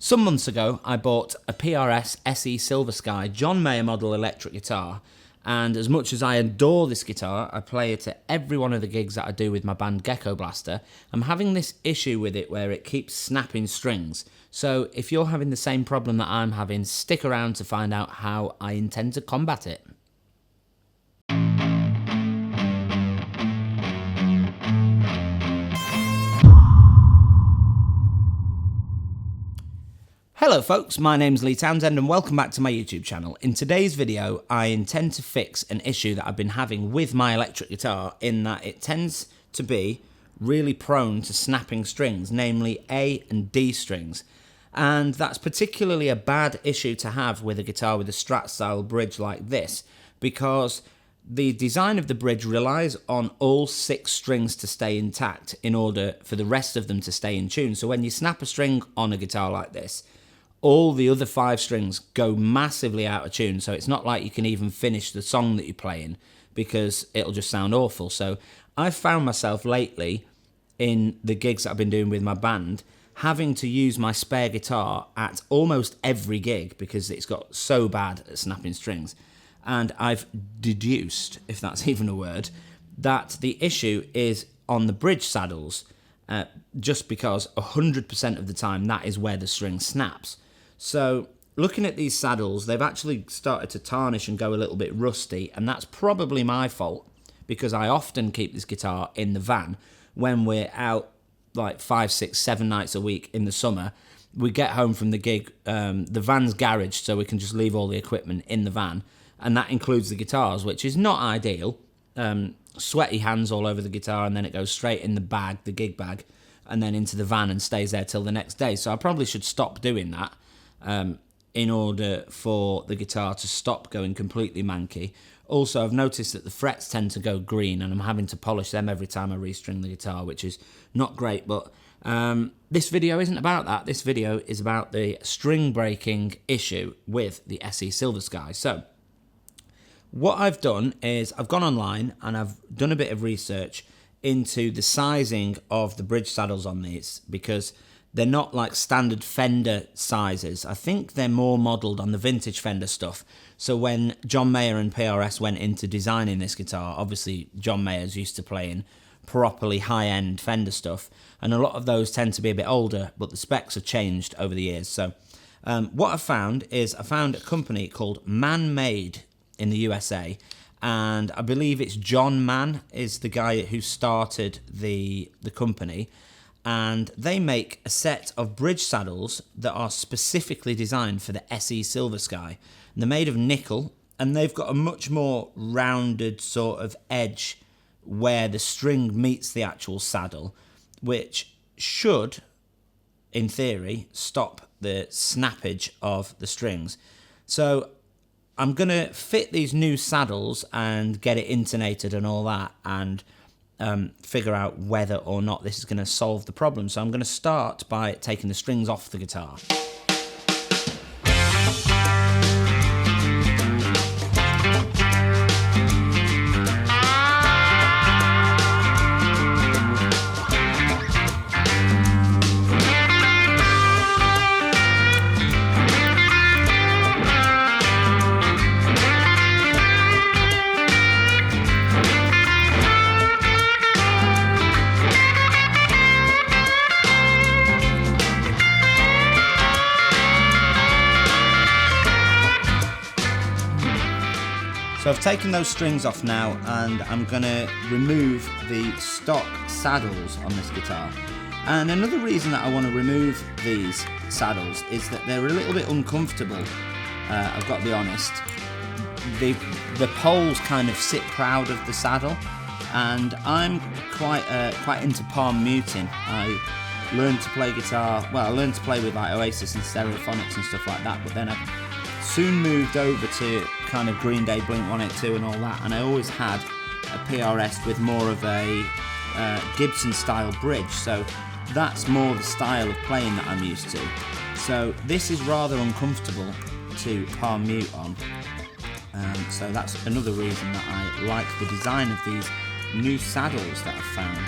Some months ago, I bought a PRS SE Silver Sky John Mayer model electric guitar, and as much as I adore this guitar, I play it at every one of the gigs that I do with my band Gecko Blaster. I'm having this issue with it where it keeps snapping strings. So if you're having the same problem that I'm having, stick around to find out how I intend to combat it. Hello folks, my name's Lee Townsend and welcome back to my YouTube channel. In today's video, I intend to fix an issue that I've been having with my electric guitar, in that it tends to be really prone to snapping strings, namely A and D strings. And that's particularly a bad issue to have with a guitar with a Strat style bridge like this, because the design of the bridge relies on all 6 strings to stay intact in order for the rest of them to stay in tune. So when you snap a string on a guitar like this, all the other 5 strings go massively out of tune, so it's not like you can even finish the song that you're playing because it'll just sound awful. So I've found myself lately in the gigs that I've been doing with my band having to use my spare guitar at almost every gig because it's got so bad at snapping strings. And I've deduced, if that's even a word, that the issue is on the bridge saddles, just because 100% of the time that is where the string snaps. So looking at these saddles, they've actually started to tarnish and go a little bit rusty, and that's probably my fault because I often keep this guitar in the van when we're out like 5, 6, 7 nights a week in the summer. We get home from the gig, the van's garaged, so we can just leave all the equipment in the van, and that includes the guitars, which is not ideal. Sweaty hands all over the guitar, and then it goes straight in the bag, the gig bag, and then into the van and stays there till the next day. So I probably should stop doing that in order for the guitar to stop going completely manky. Also, I've noticed that the frets tend to go green, and I'm having to polish them every time I restring the guitar, which is not great. But this video isn't about that. This video is about the string breaking issue with the SE Silver Sky. So what I've done is I've gone online and I've done a bit of research into the sizing of the bridge saddles on these, because they're not like standard Fender sizes. I think they're more modelled on the vintage Fender stuff. So when John Mayer and PRS went into designing this guitar, obviously John Mayer's used to playing properly high-end Fender stuff, and a lot of those tend to be a bit older, but the specs have changed over the years. So what I found is I found a company called MannMade in the USA, and I believe it's John Mann is the guy who started the company, and they make a set of bridge saddles that are specifically designed for the SE Silver Sky. And they're made of nickel, and they've got a much more rounded sort of edge where the string meets the actual saddle, which should, in theory, stop the snappage of the strings. So I'm going to fit these new saddles and get it intonated and all that, and figure out whether or not this is going to solve the problem. So I'm going to start by taking the strings off the guitar. So I've taken those strings off now, and I'm going to remove the stock saddles on this guitar. And another reason that I want to remove these saddles is that they're a little bit uncomfortable, I've got to be honest. The poles kind of sit proud of the saddle, and I'm quite into palm muting. I learned to play guitar, well, I learned to play with like Oasis and Stereophonics and stuff like that, but then I soon moved over to kind of Green Day, Blink-182 and all that, and I always had a PRS with more of a Gibson style bridge, so that's more the style of playing that I'm used to. So this is rather uncomfortable to palm mute on, so that's another reason that I like the design of these new saddles that I've found.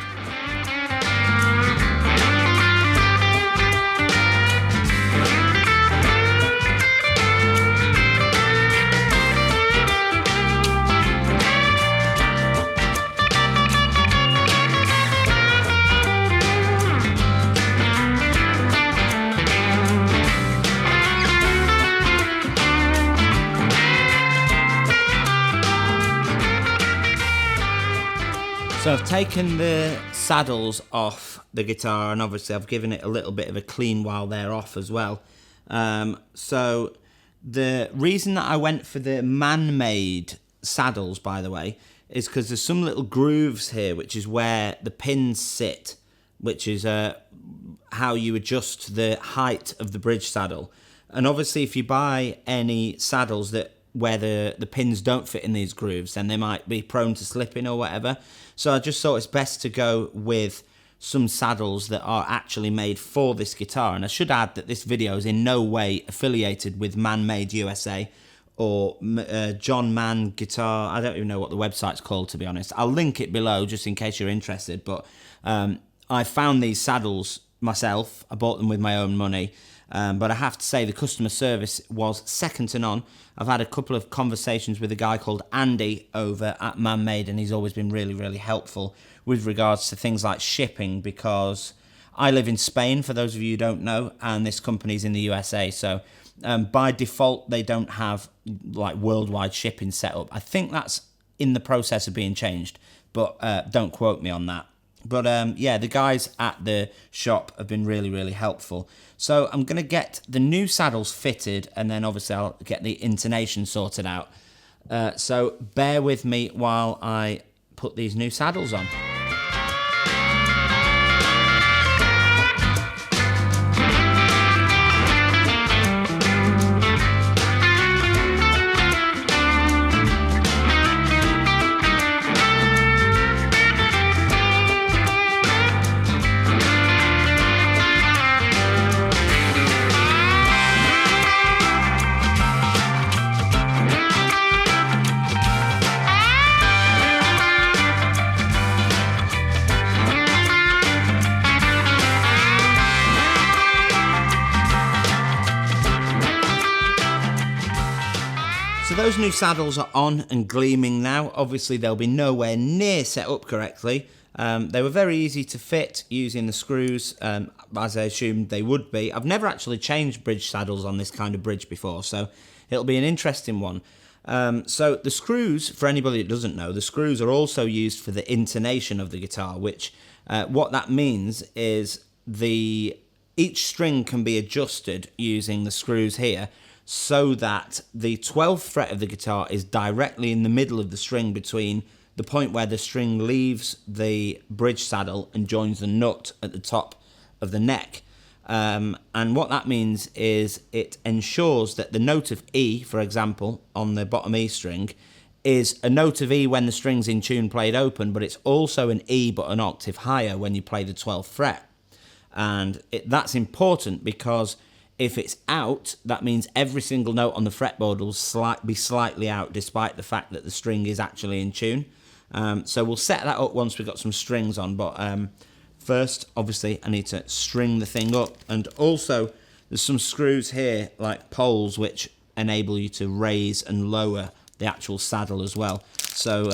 So I've taken the saddles off the guitar, and obviously I've given it a little bit of a clean while they're off as well. So the reason that I went for the MannMade saddles, by the way, is because there's some little grooves here, which is where the pins sit, which is how you adjust the height of the bridge saddle. And obviously if you buy any saddles where the pins don't fit in these grooves, then they might be prone to slipping or whatever. So I just thought it's best to go with some saddles that are actually made for this guitar. And I should add that this video is in no way affiliated with MannMade USA or John Mann Guitar. I don't even know what the website's called, to be honest. I'll link it below just in case you're interested. But I found these saddles myself. I bought them with my own money. But I have to say the customer service was second to none. I've had a couple of conversations with a guy called Andy over at MannMade, and he's always been really, really helpful with regards to things like shipping, because I live in Spain, for those of you who don't know, and this company's in the USA. So by default, they don't have like worldwide shipping set up. I think that's in the process of being changed, but don't quote me on that. But yeah, the guys at the shop have been really, really helpful. So I'm going to get the new saddles fitted, and then obviously I'll get the intonation sorted out. So bear with me while I put these new saddles on. So those new saddles are on and gleaming now. Obviously they'll be nowhere near set up correctly. They were very easy to fit using the screws, as I assumed they would be. I've never actually changed bridge saddles on this kind of bridge before, so it'll be an interesting one. So the screws, for anybody that doesn't know, the screws are also used for the intonation of the guitar, which what that means is each string can be adjusted using the screws here, so that the 12th fret of the guitar is directly in the middle of the string between the point where the string leaves the bridge saddle and joins the nut at the top of the neck. And what that means is it ensures that the note of E, for example, on the bottom E string, is a note of E when the string's in tune played open, but it's also an E but an octave higher when you play the 12th fret. And that's important because if it's out, that means every single note on the fretboard will be slightly out, despite the fact that the string is actually in tune. So we'll set that up once we've got some strings on. But first, obviously, I need to string the thing up. And also, there's some screws here, like poles, which enable you to raise and lower the actual saddle as well. So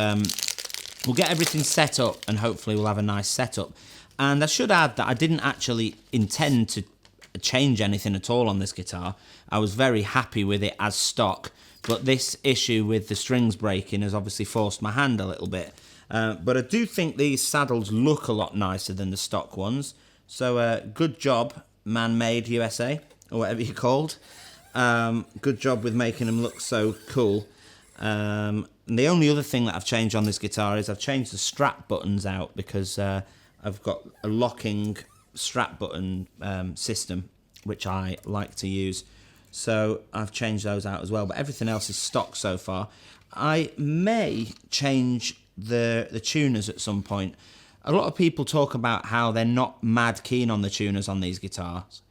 we'll get everything set up, and hopefully we'll have a nice setup. And I should add that I didn't actually intend to change anything at all on this guitar. I was very happy with it as stock, but this issue with the strings breaking has obviously forced my hand a little bit. But I do think these saddles look a lot nicer than the stock ones. So good job, MannMade USA, or whatever you're called. Good job with making them look so cool. And the only other thing that I've changed on this guitar is I've changed the strap buttons out, because I've got a locking strap button system which I like to use, so I've changed those out as well, but everything else is stock so far. I may change the tuners at some point. A lot of people talk about how they're not mad keen on the tuners on these guitars,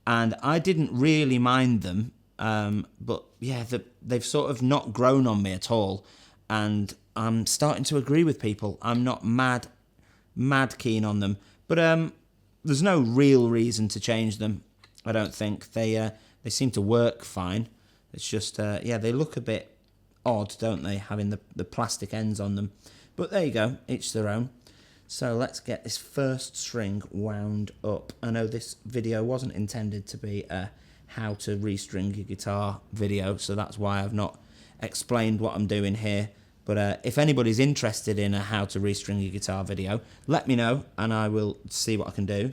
and I didn't really mind them, but yeah, they've sort of not grown on me at all, and I'm starting to agree with people. I'm not mad keen on them, but there's no real reason to change them, I don't think. They seem to work fine. It's just, yeah, they look a bit odd, don't they, having the plastic ends on them. But there you go, each their own. So let's get this first string wound up. I know this video wasn't intended to be a how to restring your guitar video, so that's why I've not explained what I'm doing here. But if anybody's interested in a how to restring your guitar video, let me know and I will see what I can do.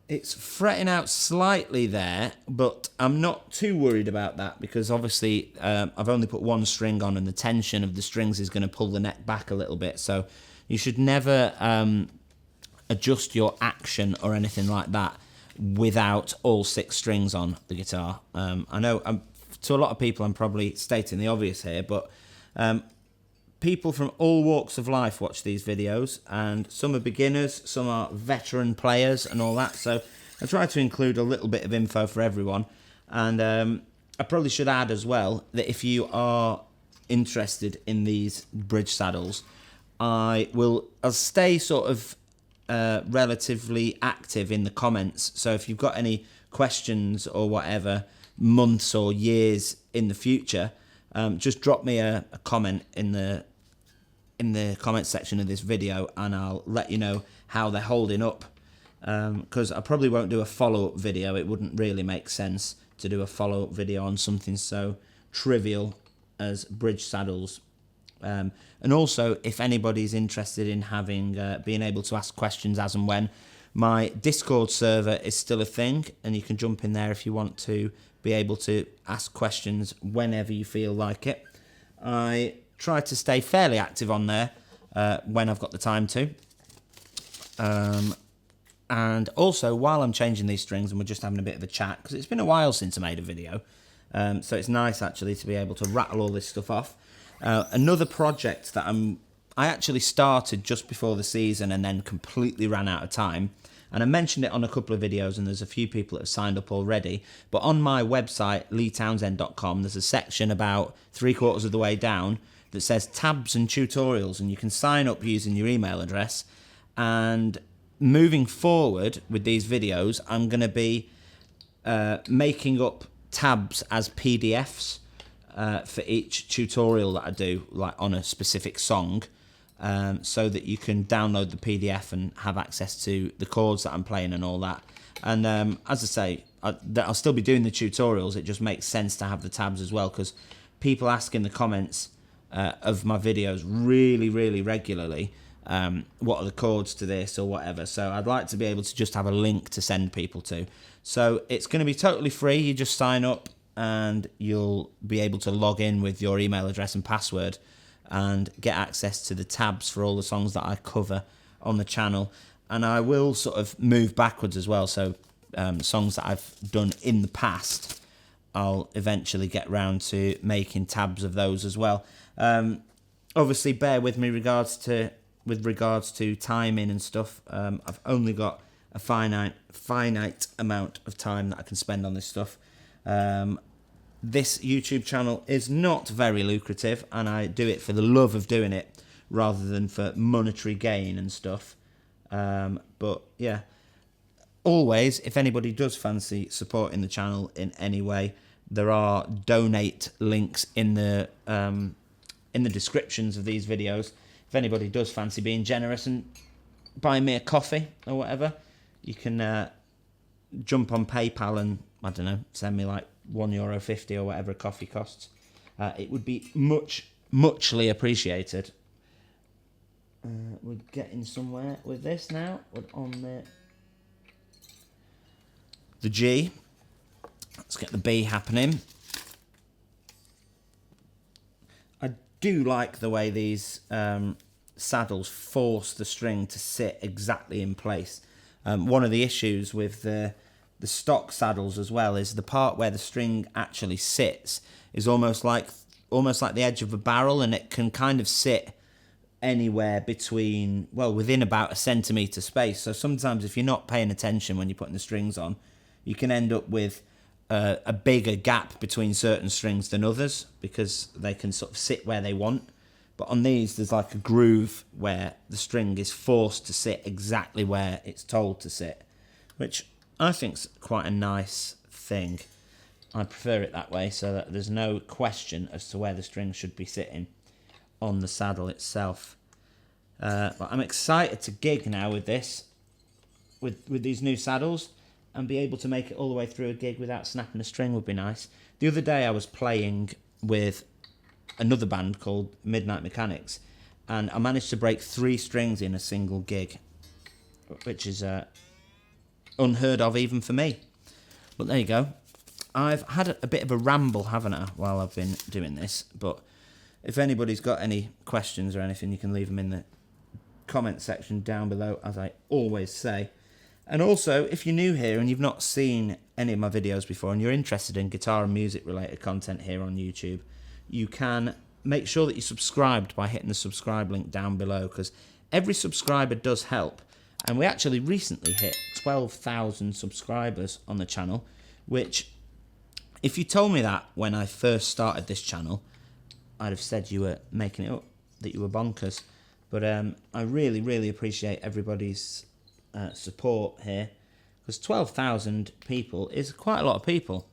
It's fretting out slightly there, but I'm not too worried about that because obviously I've only put one string on and the tension of the strings is going to pull the neck back a little bit. So you should never adjust your action or anything like that without all 6 strings on the guitar. I know to a lot of people I'm probably stating the obvious here, but people from all walks of life watch these videos, and some are beginners, some are veteran players and all that, so I try to include a little bit of info for everyone. And I probably should add as well that if you are interested in these bridge saddles, I'll stay sort of relatively active in the comments, so if you've got any questions or whatever, months or years in the future, just drop me a comment in the comment section of this video and I'll let you know how they're holding up, because I probably won't do a follow-up video. It wouldn't really make sense to do a follow-up video on something so trivial as bridge saddles. And also, if anybody's interested in having being able to ask questions as and when, my Discord server is still a thing and you can jump in there if you want to be able to ask questions whenever you feel like it. I try to stay fairly active on there when I've got the time to. And also, while I'm changing these strings and we're just having a bit of a chat, because it's been a while since I made a video, so it's nice actually to be able to rattle all this stuff off. Another project that I actually started just before the season and then completely ran out of time. And I mentioned it on a couple of videos and there's a few people that have signed up already. But on my website, leetownsend.com, there's a section about 3/4 of the way down that says tabs and tutorials, and you can sign up using your email address. And moving forward with these videos, I'm going to be making up tabs as PDFs for each tutorial that I do, like on a specific song, so that you can download the PDF and have access to the chords that I'm playing and all that. And as I say, I'll still be doing the tutorials. It just makes sense to have the tabs as well, because people ask in the comments of my videos really regularly, what are the chords to this or whatever. So I'd like to be able to just have a link to send people to. So it's going to be totally free. You just sign up and you'll be able to log in with your email address and password and get access to the tabs for all the songs that I cover on the channel. And I will sort of move backwards as well, so songs that I've done in the past, I'll eventually get round to making tabs of those as well. Obviously, bear with me with regards to timing and stuff. I've only got a finite amount of time that I can spend on this stuff. This YouTube channel is not very lucrative, and I do it for the love of doing it rather than for monetary gain and stuff. But yeah, always, if anybody does fancy supporting the channel in any way, there are donate links in the descriptions of these videos. If anybody does fancy being generous and buying me a coffee or whatever, you can jump on PayPal and, I don't know, send me like €1.50 or whatever a coffee costs. It would be muchly appreciated. We're getting somewhere with this now. We're on the G. Let's get the B happening. I do like the way these saddles force the string to sit exactly in place. One of the issues with the stock saddles as well is the part where the string actually sits is almost like the edge of a barrel, and it can kind of sit anywhere between, well, within about a centimetre space. So sometimes if you're not paying attention when you're putting the strings on, you can end up with a bigger gap between certain strings than others because they can sort of sit where they want. But on these, there's like a groove where the string is forced to sit exactly where it's told to sit, which I think's quite a nice thing. I prefer it that way so that there's no question as to where the string should be sitting on the saddle itself. But I'm excited to gig now with this. with these new saddles, and be able to make it all the way through a gig without snapping a string would be nice. The other day I was playing with another band called Midnight Mechanics, and I managed to break 3 strings in a single gig, which is unheard of even for me. But there you go. I've had a bit of a ramble, haven't I, while I've been doing this, but if anybody's got any questions or anything, you can leave them in the comment section down below, as I always say. And also, if you're new here and you've not seen any of my videos before and you're interested in guitar and music related content here on YouTube, you can make sure that you're subscribed by hitting the subscribe link down below, because every subscriber does help. And we actually recently hit 12,000 subscribers on the channel, which, if you told me that when I first started this channel, I'd have said you were making it up, that you were bonkers. But I really, really appreciate everybody's support here, because 12,000 people is quite a lot of people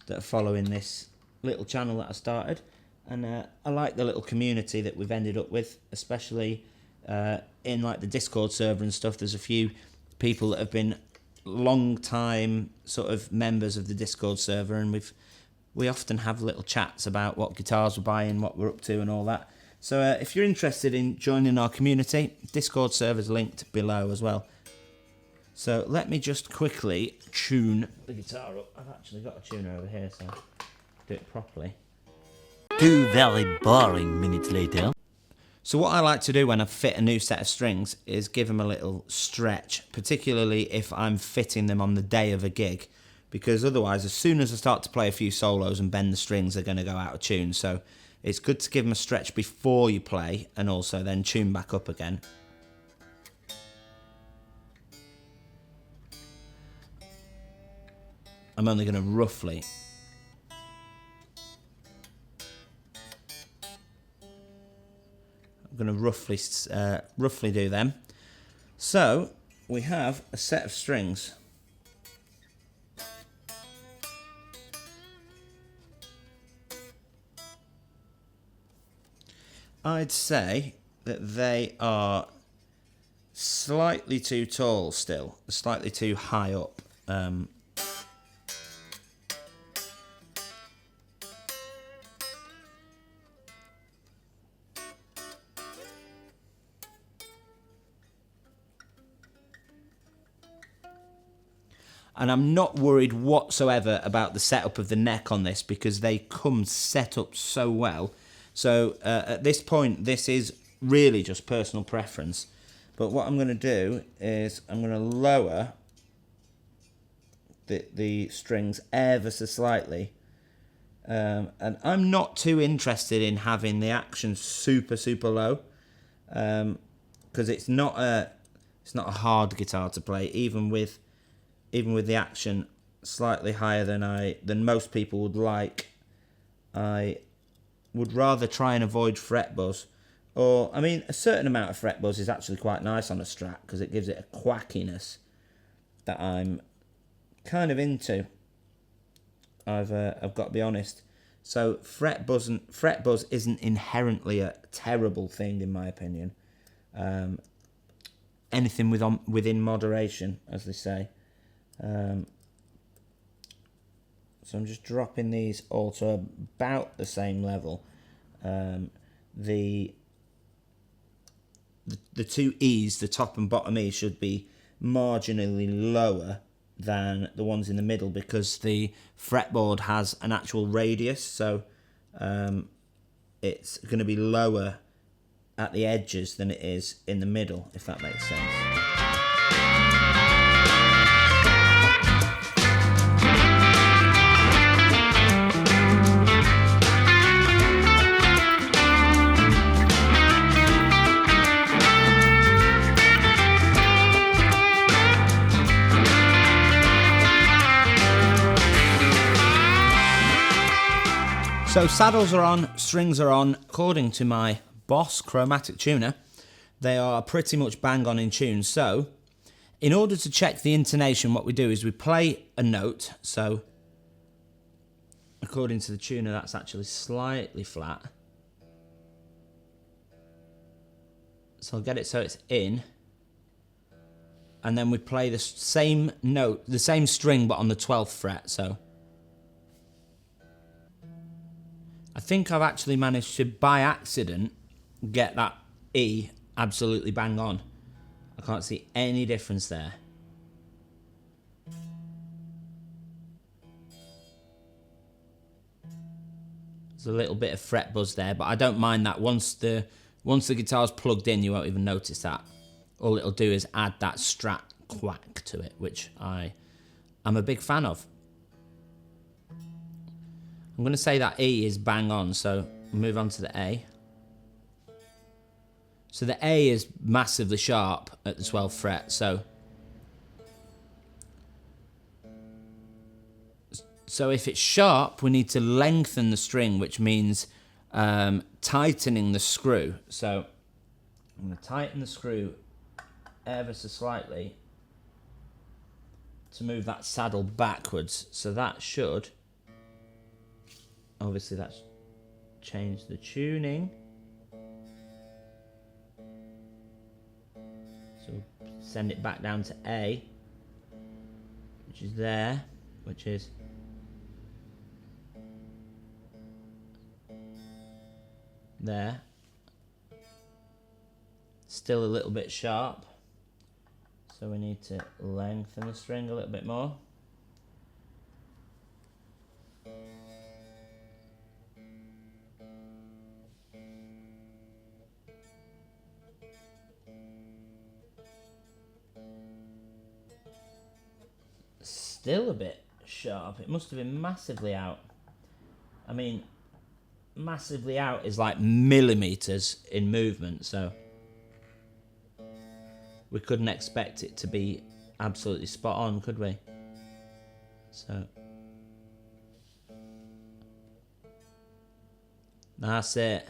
that are following this little channel that I started. And I like the little community that we've ended up with, especially in like the Discord server and stuff. There's a few people that have been long time sort of members of the Discord server, and we often have little chats about what guitars we're buying, what we're up to and all that. So if you're interested in joining our community, Discord server's linked below as well. So let me just quickly tune the guitar up. I've actually got a tuner over here, so I'll do it properly. 2 very boring minutes later. So what I like to do when I fit a new set of strings is give them a little stretch, particularly if I'm fitting them on the day of a gig, because otherwise, as soon as I start to play a few solos and bend the strings, they're going to go out of tune. So it's good to give them a stretch before you play, and also then tune back up again. I'm only going to roughly roughly do them. So we have a set of strings. I'd say that they are slightly too tall still, slightly too high up. And I'm not worried whatsoever about the setup of the neck on this, because they come set up so well. So at this point, this is really just personal preference. But what I'm going to do is I'm going to lower the strings ever so slightly. And I'm not too interested in having the action super, super low, because it's not a hard guitar to play, even with the action slightly higher than most people would like. I would rather try and avoid fret buzz, or I mean, a certain amount of fret buzz is actually quite nice on a Strat, because it gives it a quackiness that I'm kind of into. I've got to be honest. So fret buzz isn't inherently a terrible thing in my opinion. Anything within moderation, as they say. So I'm just dropping these all to about the same level. The two E's, the top and bottom E, should be marginally lower than the ones in the middle, because the fretboard has an actual radius, so it's going to be lower at the edges than it is in the middle, if that makes sense. So saddles are on, strings are on. According to my Boss chromatic tuner, they are pretty much bang on in tune. So in order to check the intonation, what we do is we play a note. So according to the tuner, that's actually slightly flat. So I'll get it so it's in. and then we play the same note, the same string, but on the 12th fret. So I think I've actually managed to, by accident, get that E absolutely bang on. I can't see any difference there. There's a little bit of fret buzz there, but I don't mind that. Once the guitar's plugged in, you won't even notice that. All it'll do is add that Strat quack to it, which I'm a big fan of. I'm going to say that E is bang on, so move on to the A. So the A is massively sharp at the 12th fret, so if it's sharp, we need to lengthen the string, which means tightening the screw. So I'm going to tighten the screw ever so slightly to move that saddle backwards. So that should, obviously that's changed the tuning. So we'll send it back down to A, which is there, which is there. Still a little bit sharp, so we need to lengthen the string a little bit more. Still a bit sharp. It must have been massively out. I mean, massively out is like millimeters in movement, so we couldn't expect it to be absolutely spot on, could we? So that's it.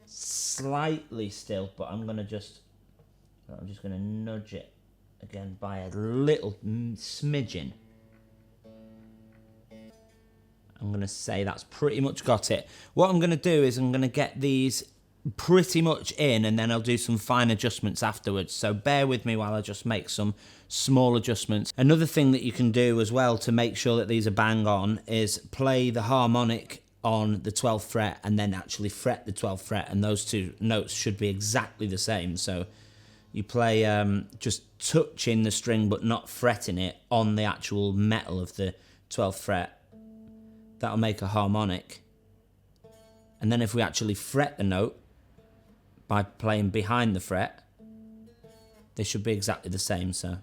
Slightly still, but I'm just gonna nudge it again by a little smidgen. I'm going to say that's pretty much got it. What I'm going to do is I'm going to get these pretty much in, and then I'll do some fine adjustments afterwards. So bear with me while I just make some small adjustments. Another thing that you can do as well to make sure that these are bang on is play the harmonic on the 12th fret and then actually fret the 12th fret, and those two notes should be exactly the same. So you play just touching the string but not fretting it on the actual metal of the 12th fret. That'll make a harmonic. And then if we actually fret the note by playing behind the fret, they should be exactly the same. So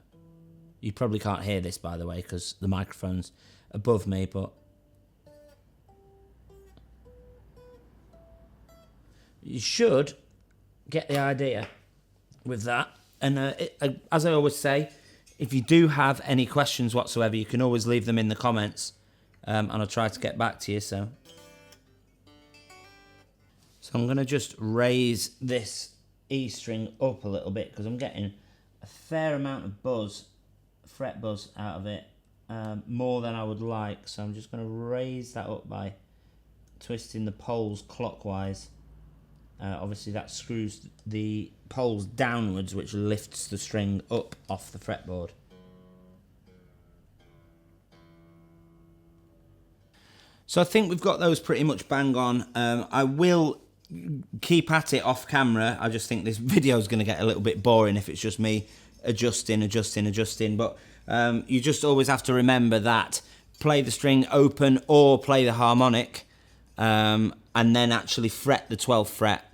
you probably can't hear this, by the way, because the microphone's above me, but you should get the idea with that. And as I always say, if you do have any questions whatsoever, you can always leave them in the comments. And I'll try to get back to you. So I'm going to just raise this E string up a little bit because I'm getting a fair amount of buzz, fret buzz out of it, more than I would like. So I'm just going to raise that up by twisting the poles clockwise. Obviously that screws the poles downwards, which lifts the string up off the fretboard. So I think we've got those pretty much bang on. I will keep at it off camera. I just think this video is going to get a little bit boring if it's just me adjusting. But you just always have to remember that play the string open or play the harmonic, and then actually fret the 12th fret.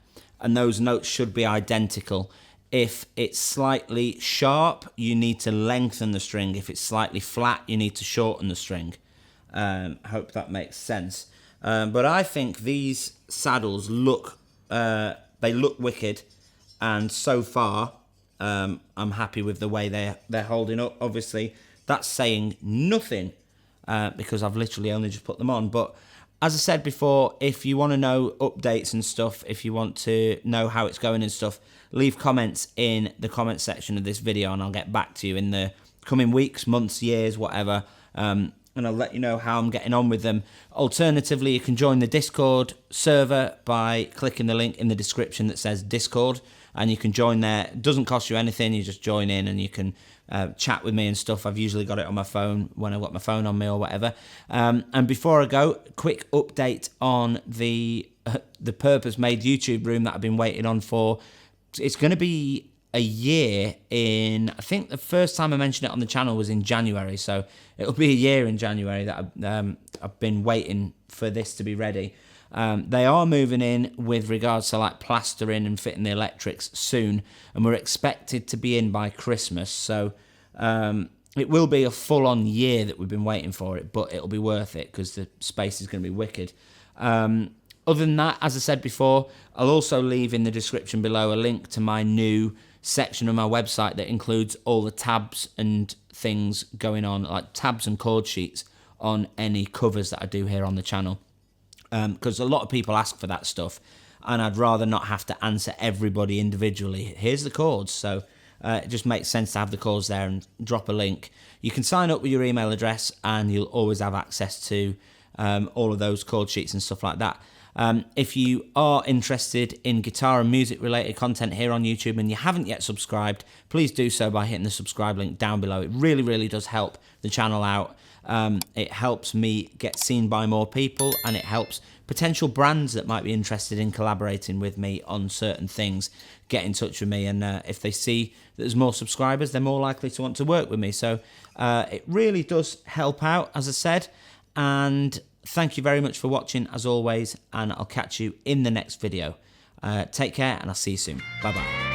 And those notes should be identical. If it's slightly sharp, you need to lengthen the string. If it's slightly flat, you need to shorten the string. Hope that makes sense. But I think these saddles look wicked, and so far I'm happy with the way they're holding up. Obviously that's saying nothing because I've literally only just put them on, but as I said before, if you want to know updates and stuff, if you want to know how it's going and stuff, leave comments in the comment section of this video and I'll get back to you in the coming weeks, months, years, whatever. And I'll let you know how I'm getting on with them. Alternatively, you can join the Discord server by clicking the link in the description that says Discord. and you can join there. It doesn't cost you anything. You just join in and you can chat with me and stuff. I've usually got it on my phone when I've got my phone on me or whatever. And before I go, quick update on the Purpose Made YouTube room that I've been waiting on for. It's going to be a year in, I think the first time I mentioned it on the channel was in January, so it'll be a year in January that I've been waiting for this to be ready. They are moving in with regards to like plastering and fitting the electrics soon, and we're expected to be in by Christmas, so it will be a full-on year that we've been waiting for it, but it'll be worth it because the space is going to be wicked. Other than that, as I said before, I'll also leave in the description below a link to my new section of my website that includes all the tabs and things going on, like tabs and chord sheets on any covers that I do here on the channel. Because a lot of people ask for that stuff, and I'd rather not have to answer everybody individually. Here's the chords, so it just makes sense to have the chords there and drop a link. You can sign up with your email address, and you'll always have access to all of those chord sheets and stuff like that. If you are interested in guitar and music related content here on YouTube and you haven't yet subscribed, please do so by hitting the subscribe link down below. It really, really does help the channel out. It helps me get seen by more people, and it helps potential brands that might be interested in collaborating with me on certain things get in touch with me, and if they see that there's more subscribers, they're more likely to want to work with me. So it really does help out, as I said, and thank you very much for watching as always, and I'll catch you in the next video. Take care, and I'll see you soon. Bye bye.